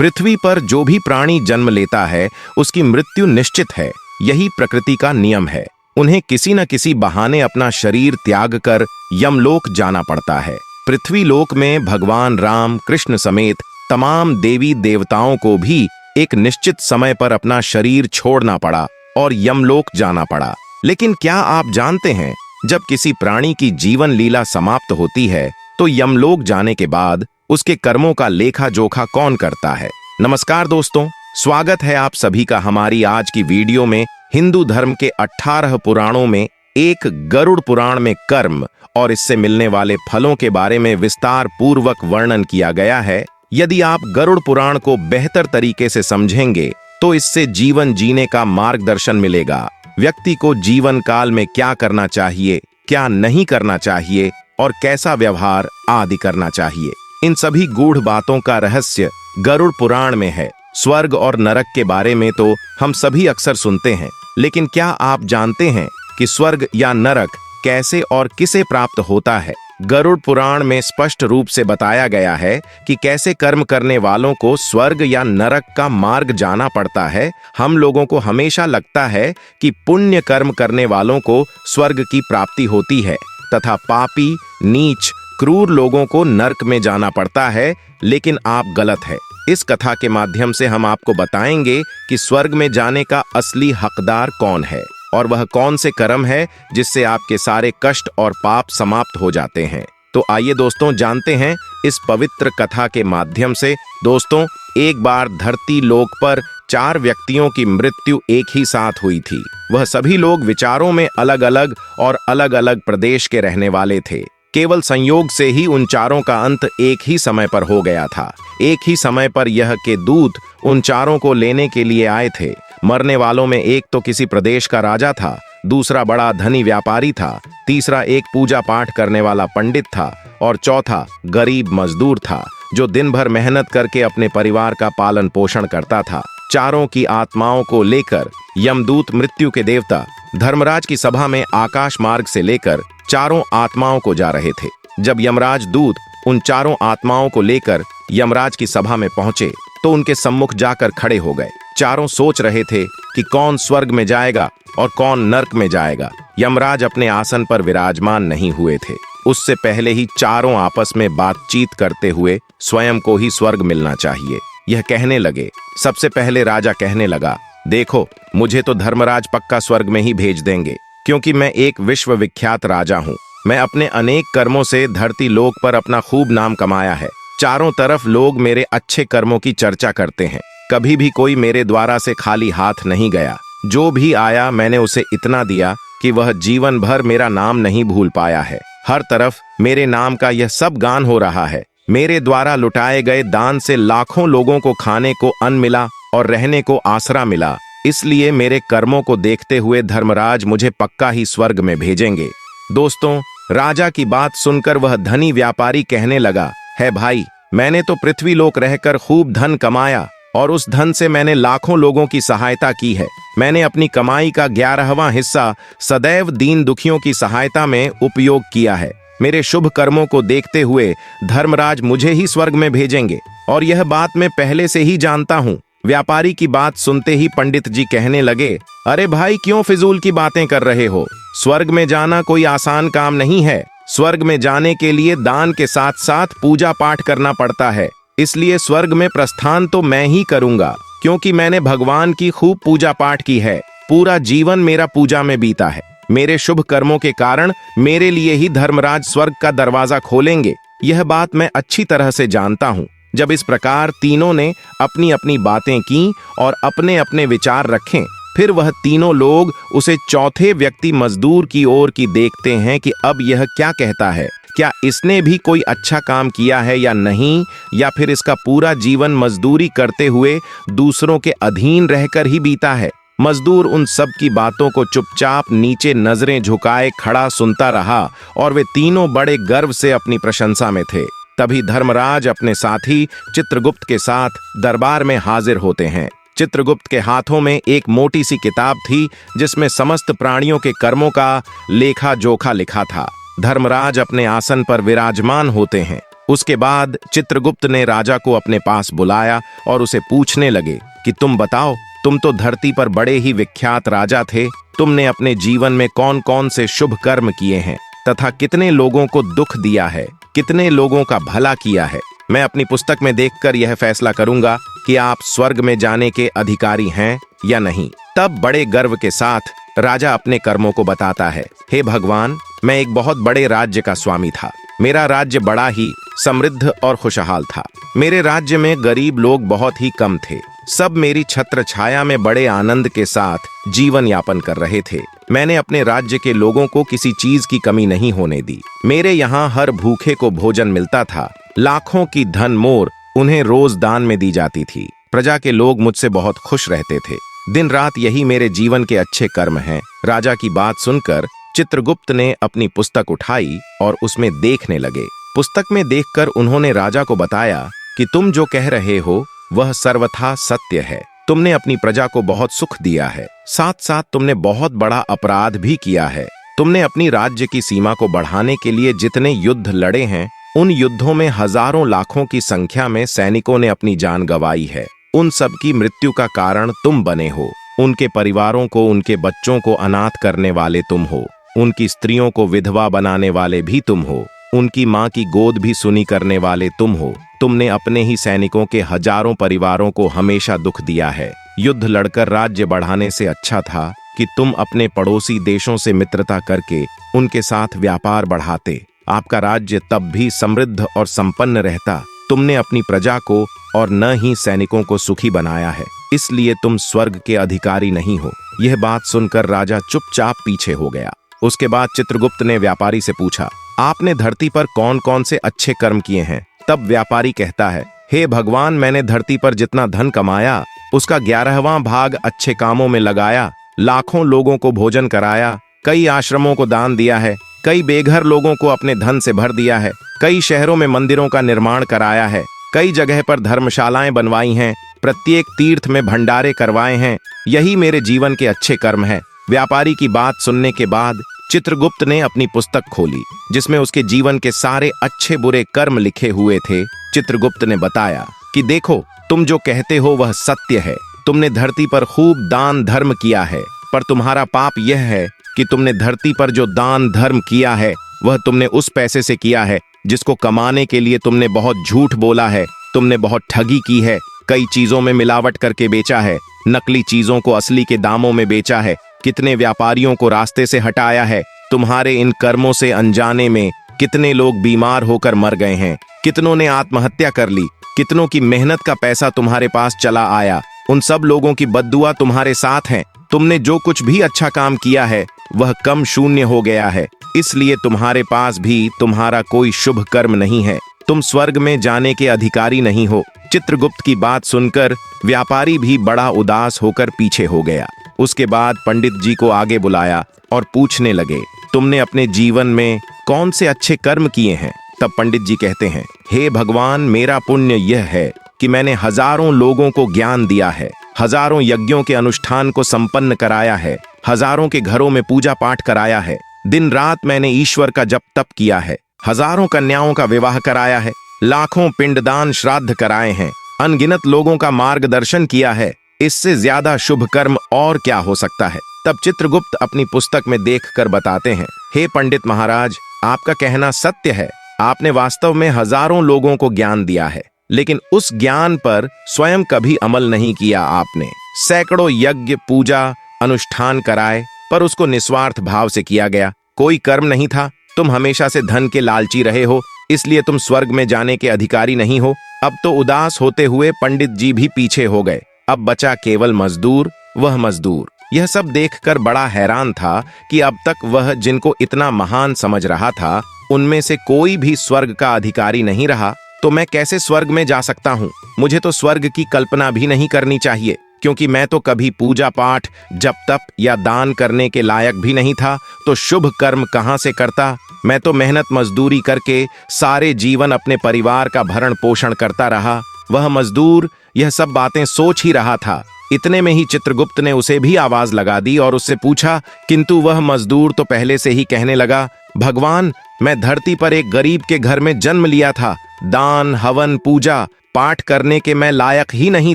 पृथ्वी पर जो भी प्राणी जन्म लेता है उसकी मृत्यु निश्चित है। यही प्रकृति का नियम है। उन्हें किसी न किसी बहाने अपना शरीर त्याग कर यमलोक जाना पड़ता है। पृथ्वी लोक में भगवान राम कृष्ण समेत तमाम देवी देवताओं को भी एक निश्चित समय पर अपना शरीर छोड़ना पड़ा और यमलोक जाना पड़ा। लेकिन क्या आप जानते हैं, जब किसी प्राणी की जीवन लीला समाप्त होती है तो यमलोक जाने के बाद उसके कर्मों का लेखा जोखा कौन करता है? नमस्कार दोस्तों, स्वागत है आप सभी का हमारी आज की वीडियो में। हिंदू धर्म के 18 पुराणों में एक गरुड़ पुराण में कर्म और इससे मिलने वाले फलों के बारे में विस्तार पूर्वक वर्णन किया गया है। यदि आप गरुड़ पुराण को बेहतर तरीके से समझेंगे तो इससे जीवन जीने का मार्गदर्शन मिलेगा। व्यक्ति को जीवन काल में क्या करना चाहिए, क्या नहीं करना चाहिए और कैसा व्यवहार आदि करना चाहिए, इन सभी गूढ़ बातों का रहस्य गरुड़ पुराण में है। स्वर्ग और नरक के बारे में तो हम सभी अक्सर सुनते हैं, लेकिन क्या आप जानते हैं कि स्वर्ग या नरक कैसे और किसे प्राप्त होता है? गरुड़ पुराण में स्पष्ट रूप से बताया गया है कि कैसे कर्म करने वालों को स्वर्ग या नरक का मार्ग जाना पड़ता है। हम लोगों को हमेशा लगता है कि पुण्य कर्म करने वालों को स्वर्ग की प्राप्ति होती है तथा पापी, नीच, क्रूर लोगों को नरक में जाना पड़ता है, लेकिन आप गलत है। इस कथा के माध्यम से हम आपको बताएंगे कि स्वर्ग में जाने का असली हकदार कौन है और वह कौन से कर्म है जिससे आपके सारे कष्ट और पाप समाप्त हो जाते हैं। तो आइए दोस्तों जानते हैं इस पवित्र कथा के माध्यम से। दोस्तों, एक बार धरती लोक पर 4 व्यक्तियों की मृत्यु एक ही साथ हुई थी। वह सभी लोग विचारों में अलग अलग और अलग अलग प्रदेश के रहने वाले थे। केवल संयोग से ही उन चारों का अंत एक ही समय पर हो गया था। एक ही समय पर यह के दूत उन चारों को लेने के लिए आए थे। मरने वालों में एक तो किसी प्रदेश का राजा था, दूसरा बड़ा धनी व्यापारी था, तीसरा एक पूजा पाठ करने वाला पंडित था और चौथा गरीब मजदूर था जो दिन भर मेहनत करके अपने परिवार का पालन पोषण करता था। चारों की आत्माओं को लेकर यमदूत मृत्यु के देवता धर्मराज की सभा में आकाश मार्ग से लेकर चारों आत्माओं को जा रहे थे। जब यमराज दूत उन चारों आत्माओं को लेकर यमराज की सभा में पहुंचे तो उनके सम्मुख जाकर खड़े हो गए। चारों सोच रहे थे कि कौन स्वर्ग में जाएगा और कौन नरक में जाएगा। यमराज अपने आसन पर विराजमान नहीं हुए थे। उससे पहले ही चारों आपस में बातचीत करते हुए स्वयं को ही स्वर्ग मिलना चाहिए यह कहने लगे। सबसे पहले राजा कहने लगा, देखो, मुझे तो धर्मराज पक्का स्वर्ग में ही भेज देंगे, क्योंकि मैं एक विश्वविख्यात राजा हूँ। मैं अपने अनेक कर्मों से धरती लोक पर अपना खूब नाम कमाया है। चारों तरफ लोग मेरे अच्छे कर्मों की चर्चा करते हैं। कभी भी कोई मेरे द्वारा से खाली हाथ नहीं गया। जो भी आया मैंने उसे इतना दिया कि वह जीवन भर मेरा नाम नहीं भूल पाया है। हर तरफ मेरे नाम का यह सब गान हो रहा है। मेरे द्वारा लुटाए गए दान से लाखों लोगों को खाने को अन्न मिला और रहने को आसरा मिला। इसलिए मेरे कर्मों को देखते हुए धर्मराज मुझे पक्का ही स्वर्ग में भेजेंगे। दोस्तों, राजा की बात सुनकर वह धनी व्यापारी कहने लगा, है भाई, मैंने तो पृथ्वी लोक रहकर खूब धन कमाया और उस धन से मैंने लाखों लोगों की सहायता की है। मैंने अपनी कमाई का 11वां हिस्सा सदैव दीन दुखियों की सहायता में उपयोग किया है। मेरे शुभ कर्मों को देखते हुए धर्मराज मुझे ही स्वर्ग में भेजेंगे और यह बात मैं पहले से ही जानता हूँ। व्यापारी की बात सुनते ही पंडित जी कहने लगे, अरे भाई, क्यों फिजूल की बातें कर रहे हो? स्वर्ग में जाना कोई आसान काम नहीं है। स्वर्ग में जाने के लिए दान के साथ साथ पूजा पाठ करना पड़ता है। इसलिए स्वर्ग में प्रस्थान तो मैं ही करूंगा, क्योंकि मैंने भगवान की खूब पूजा पाठ की है। पूरा जीवन मेरा पूजा में बीता है। मेरे शुभ कर्मों के कारण मेरे लिए ही धर्मराज स्वर्ग का दरवाजा खोलेंगे। यह बात मैं अच्छी तरह से जानता हूँ। जब इस प्रकार तीनों ने अपनी अपनी बातें की और अपने अपने विचार रखे, फिर वह तीनों लोग उसे चौथे व्यक्ति मजदूर की ओर की देखते हैं कि अब यह क्या कहता है। क्या इसने भी कोई अच्छा काम किया है या नहीं, या फिर इसका पूरा जीवन मजदूरी करते हुए दूसरों के अधीन रहकर ही बीता है। मजदूर उन सब की बातों को चुपचाप नीचे नजरें झुकाए खड़ा सुनता रहा और वे तीनों बड़े गर्व से अपनी प्रशंसा में थे। तभी धर्मराज अपने साथी चित्रगुप्त के साथ दरबार में हाजिर होते हैं। चित्रगुप्त के हाथों में एक मोटी सी किताब थी जिसमें समस्त प्राणियों के कर्मों का लेखा जोखा लिखा था। धर्मराज अपने आसन पर विराजमान होते हैं। उसके बाद चित्रगुप्त ने राजा को अपने पास बुलाया और उसे पूछने लगे कि तुम बताओ, तुम तो धरती पर बड़े ही विख्यात राजा थे। तुमने अपने जीवन में कौन कौन से शुभ कर्म किए हैं तथा कितने लोगों को दुख दिया है, कितने लोगों का भला किया है। मैं अपनी पुस्तक में देखकर यह फैसला करूंगा कि आप स्वर्ग में जाने के अधिकारी हैं या नहीं। तब बड़े गर्व के साथ राजा अपने कर्मों को बताता है। हे भगवान, मैं एक बहुत बड़े राज्य का स्वामी था। मेरा राज्य बड़ा ही समृद्ध और खुशहाल था। मेरे राज्य में गरीब लोग बहुत ही कम थे। सब मेरी छत्र छाया में बड़े आनंद के साथ जीवन यापन कर रहे थे। मैंने अपने राज्य के लोगों को किसी चीज की कमी नहीं होने दी। मेरे यहाँ हर भूखे को भोजन मिलता था। लाखों की धन मोर उन्हें रोज दान में दी जाती थी। प्रजा के लोग मुझसे बहुत खुश रहते थे। दिन रात यही मेरे जीवन के अच्छे कर्म हैं। राजा की बात सुनकर चित्रगुप्त ने अपनी पुस्तक उठाई और उसमें देखने लगे। पुस्तक में देखकर उन्होंने राजा को बताया कि तुम जो कह रहे हो वह सर्वथा सत्य है। तुमने अपनी प्रजा को बहुत सुख दिया है, साथ साथ तुमने बहुत बड़ा अपराध भी किया है। तुमने अपनी राज्य की सीमा को बढ़ाने के लिए जितने युद्ध लड़े हैं, उन युद्धों में हजारों लाखों की संख्या में सैनिकों ने अपनी जान गंवाई है। उन सब की मृत्यु का कारण तुम बने हो। उनके परिवारों को, उनके बच्चों को अनाथ करने वाले तुम हो। उनकी स्त्रियों को विधवा बनाने वाले भी तुम हो। उनकी माँ की गोद भी सुनी करने वाले तुम हो। तुमने अपने ही सैनिकों के हजारों परिवारों को हमेशा दुख दिया है। युद्ध लड़कर राज्य बढ़ाने से अच्छा था कि तुम अपने पड़ोसी देशों से मित्रता करके उनके साथ व्यापार बढ़ाते। आपका राज्य तब भी समृद्ध और संपन्न रहता। तुमने अपनी प्रजा को और न ही सैनिकों को सुखी बनाया है, इसलिए तुम स्वर्ग के अधिकारी नहीं हो। यह बात सुनकर राजा चुपचाप पीछे हो गया। उसके बाद चित्रगुप्त ने व्यापारी से पूछा, आपने धरती पर कौन कौन से अच्छे कर्म किए हैं? तब व्यापारी कहता है, हे भगवान, मैंने धरती पर जितना धन कमाया उसका 11वां भाग अच्छे कामों में लगाया। लाखों लोगों को भोजन कराया, कई आश्रमों को दान दिया है, कई बेघर लोगों को अपने धन से भर दिया है, कई शहरों में मंदिरों का निर्माण कराया है, कई जगह पर धर्मशालाएं बनवाई हैं, प्रत्येक तीर्थ में भंडारे करवाए हैं। यही मेरे जीवन के अच्छे कर्म है। व्यापारी की बात सुनने के बाद चित्रगुप्त ने अपनी पुस्तक खोली, जिसमें उसके जीवन के सारे अच्छे बुरे कर्म लिखे हुए थे। चित्रगुप्त ने बताया कि देखो, तुम जो कहते हो वह सत्य है। तुमने धरती पर खूब दान धर्म किया है, पर तुम्हारा पाप यह है कि तुमने धरती पर जो दान धर्म किया है वह तुमने उस पैसे से किया है जिसको कमाने के लिए तुमने बहुत झूठ बोला है। तुमने बहुत ठगी की है, कई चीजों में मिलावट करके बेचा है, नकली चीजों को असली के दामों में बेचा है, कितने व्यापारियों को रास्ते से हटाया है। तुम्हारे इन कर्मों से अनजाने में कितने लोग बीमार होकर मर गए हैं, कितनों ने आत्महत्या कर ली, कितनों की मेहनत का पैसा तुम्हारे पास चला आया। उन सब लोगों की बद्दुआ तुम्हारे साथ है। तुमने जो कुछ भी अच्छा काम किया है वह कम शून्य हो गया है, इसलिए तुम्हारे पास भी तुम्हारा कोई शुभ कर्म नहीं है। तुम स्वर्ग में जाने के अधिकारी नहीं हो। चित्रगुप्त की बात सुनकर व्यापारी भी बड़ा उदास होकर पीछे हो गया। उसके बाद पंडित जी को आगे बुलाया और पूछने लगे, तुमने अपने जीवन में कौन से अच्छे कर्म किए हैं? तब पंडित जी कहते हैं, हे भगवान, मेरा पुण्य यह है कि मैंने हजारों लोगों को ज्ञान दिया है, हजारों यज्ञों के अनुष्ठान को संपन्न कराया है, हजारों के घरों में पूजा पाठ कराया है, दिन रात मैंने ईश्वर का जप तप किया है, हजारों कन्याओं का विवाह कराया है, लाखों पिंडदान श्राद्ध कराए हैं, अनगिनत लोगों का मार्गदर्शन किया है। इससे ज्यादा शुभ कर्म और क्या हो सकता है? तब चित्रगुप्त अपनी पुस्तक में देखकर बताते हैं, हे पंडित महाराज, आपका कहना सत्य है। आपने वास्तव में हजारों लोगों को ज्ञान दिया है, लेकिन उस ज्ञान पर स्वयं कभी अमल नहीं किया आपने। सैकड़ों यज्ञ पूजा अनुष्ठान कराए, पर उसको निस्वार्थ भाव से किया गया। कोई कर्म नहीं था। तुम हमेशा से धन के लालची रहे हो, इसलिए तुम स्वर्ग में जाने के अधिकारी नहीं हो। अब तो उदास होते हुए पंडित जी भी पीछे हो गए। अब बचा केवल मजदूर, वह मजदूर। यह सब देखकर बड़ा हैरान था कि अब तक वह जिनको इतना महान समझ रहा था, उनमें से कोई भी स्वर्ग का अधिकारी नहीं रहा। तो मैं कैसे स्वर्ग में जा सकता हूँ? मुझे तो स्वर्ग की कल्पना भी नहीं करनी चाहिए, क्योंकि मैं तो कभी पूजा पाठ, जप तप या दान करने के लायक भी नहीं था। तो शुभ कर्म कहाँ से करता? मैं तो मेहनत मजदूरी करके सारे जीवन अपने परिवार का भरण पोषण करता रहा। वह मजदूर यह सब बातें सोच ही रहा था। इतने में ही चित्रगुप्त ने उसे भी आवाज लगा दी और उससे पूछा, किंतु वह मजदूर तो पहले से ही कहने लगा, भगवान, मैं धरती पर एक गरीब के घर में जन्म लिया था। दान, हवन, पूजा पाठ करने के मैं लायक ही नहीं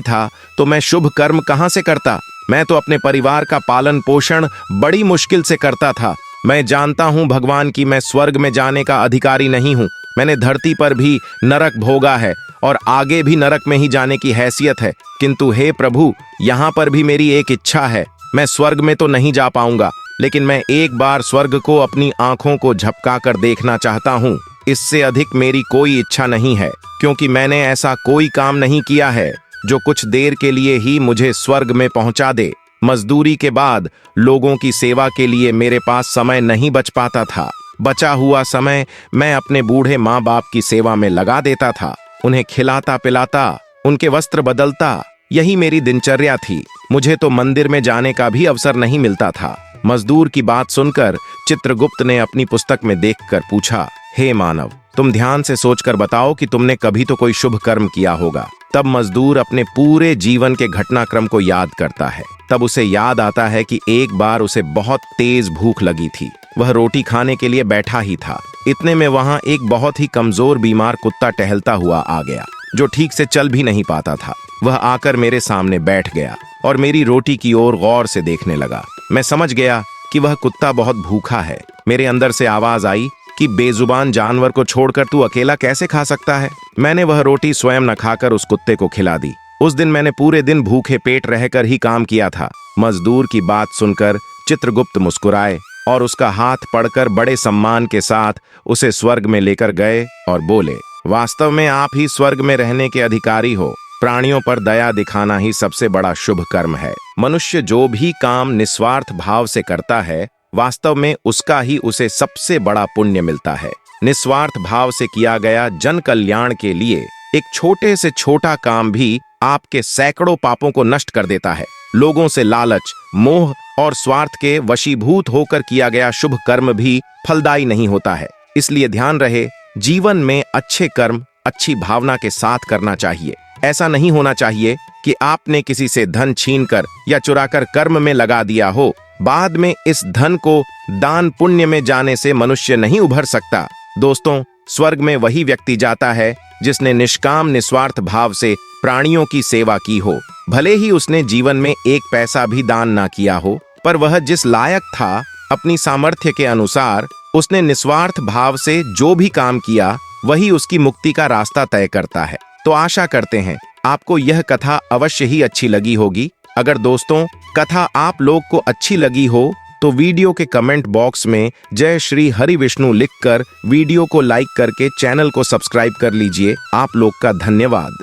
था तो मैं शुभ कर्म कहां से करता। मैं तो अपने परिवार का पालन पोषण बड़ी मुश्किल से करता था। मैं जानता हूं भगवान कि मैं स्वर्ग में जाने का अधिकारी नहीं हूं। मैंने धरती पर भी नरक भोगा है और आगे भी नरक में ही जाने की हैसियत है। किंतु हे प्रभु, यहाँ पर भी मेरी एक इच्छा है। मैं स्वर्ग में तो नहीं जा पाऊंगा, लेकिन मैं एक बार स्वर्ग को अपनी आंखों को झपका कर देखना चाहता हूँ। इससे अधिक मेरी कोई इच्छा नहीं है, क्योंकि मैंने ऐसा कोई काम नहीं किया है जो कुछ देर के लिए ही मुझे स्वर्ग में पहुंचा दे। मजदूरी के बाद लोगों की सेवा के लिए मेरे पास समय नहीं बच पाता था। बचा हुआ समय मैं अपने बूढ़े माँ बाप की सेवा में लगा देता था। उन्हें खिलाता पिलाता, उनके वस्त्र बदलता, यही मेरी दिनचर्या थी। मुझे तो मंदिर में जाने का भी अवसर नहीं मिलता था। मजदूर की बात सुनकर चित्रगुप्त ने अपनी पुस्तक में देखकर पूछा, हे मानव, तुम ध्यान से सोचकर बताओ कि तुमने कभी तो कोई शुभ कर्म किया होगा। तब मजदूर अपने पूरे जीवन के घटनाक्रम को याद करता है। तब उसे याद आता है कि एक बार उसे बहुत तेज भूख लगी थी। वह रोटी खाने के लिए बैठा ही था। इतने में वहां एक बहुत ही कमजोर बीमार कुत्ता टहलता हुआ आ गया, जो ठीक से चल भी नहीं पाता था। वह आकर मेरे सामने बैठ गया और मेरी रोटी की ओर गौर से देखने लगा। मैं समझ गया कि वह कुत्ता बहुत भूखा है। मेरे अंदर से आवाज आई कि बेजुबान जानवर को छोड़कर तू अकेला कैसे खा सकता है। मैंने वह रोटी स्वयं न खाकर उस कुत्ते को खिला दी। उस दिन मैंने पूरे दिन भूखे पेट रहकर ही काम किया था। मजदूर की बात सुनकर चित्रगुप्त मुस्कुराए और उसका हाथ पकड़कर बड़े सम्मान के साथ उसे स्वर्ग में लेकर गए और बोले, वास्तव में आप ही स्वर्ग में रहने के अधिकारी हो। प्राणियों पर दया दिखाना ही सबसे बड़ा शुभ कर्म है। मनुष्य जो भी काम निस्वार्थ भाव से करता है, वास्तव में उसका ही उसे सबसे बड़ा पुण्य मिलता है। निस्वार्थ भाव से किया गया जन कल्याण के लिए एक छोटे से छोटा काम भी आपके सैकड़ों पापों को नष्ट कर देता है। लोगों से लालच, मोह और स्वार्थ के वशीभूत होकर किया गया शुभ कर्म भी फलदायी नहीं होता है। इसलिए ध्यान रहे, जीवन में अच्छे कर्म अच्छी भावना के साथ करना चाहिए। ऐसा नहीं होना चाहिए कि आपने किसी से धन छीनकर या चुराकर कर्म में लगा दिया हो। बाद में इस धन को दान पुण्य में जाने से मनुष्य नहीं उभर सकता। दोस्तों, स्वर्ग में वही व्यक्ति जाता है जिसने निष्काम निस्वार्थ भाव से प्राणियों की सेवा की हो। भले ही उसने जीवन में एक पैसा भी दान ना किया हो, पर वह जिस लायक था, अपनी सामर्थ्य के अनुसार उसने निस्वार्थ भाव से जो भी काम किया, वही उसकी मुक्ति का रास्ता तय करता है। तो आशा करते हैं आपको यह कथा अवश्य ही अच्छी लगी होगी। अगर दोस्तों कथा आप लोग को अच्छी लगी हो तो वीडियो के कमेंट बॉक्स में जय श्री हरि विष्णु लिखकर वीडियो को लाइक करके चैनल को सब्सक्राइब कर लीजिए। आप लोग का धन्यवाद।